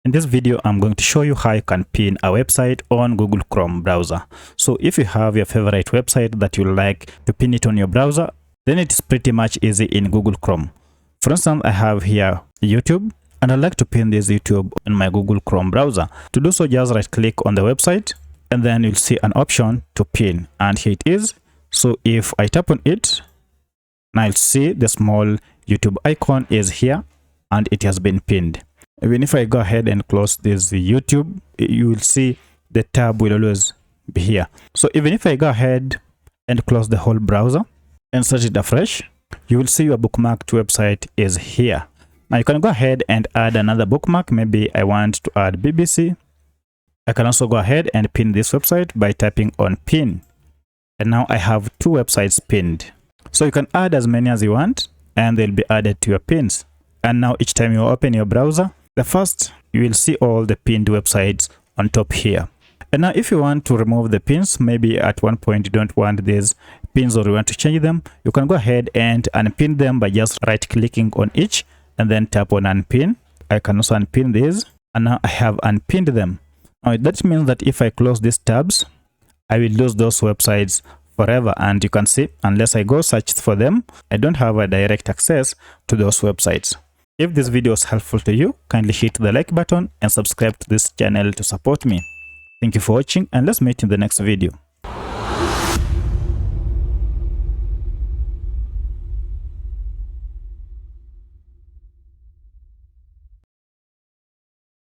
In this video, I'm going to show you how you can pin a website on Google Chrome browser. So if you have your favorite website that you like to pin it on your browser, then it is pretty much easy in Google Chrome. For instance, I have here YouTube, and I'd like to pin this YouTube in my Google Chrome browser. To do so, just right click on the website, and then you'll see an option to pin, and here it is. So if I tap on it, now you'll see the small YouTube icon is here, and it has been pinned. Even if I go ahead and close this YouTube, you will see the tab will always be here. So even if I go ahead and close the whole browser and search it afresh, you will see your bookmarked website is here. Now you can go ahead and add another bookmark. Maybe I want to add BBC. I can also go ahead and pin this website by tapping on pin. And now I have two websites pinned. So you can add as many as you want, and they'll be added to your pins. And now each time you open your browser, the first, you will see all the pinned websites on top here. And now if you want to remove the pins, maybe at one point you don't want these pins or you want to change them, you can go ahead and unpin them by just right clicking on each and then tap on unpin. I can also unpin these, and now I have unpinned them. Now that means that if I close these tabs, I will lose those websites forever. And you can see, unless I go search for them, I don't have a direct access to those websites. If this video was helpful to you, kindly hit the like button and subscribe to this channel to support me. Thank you for watching, and let's meet in the next video.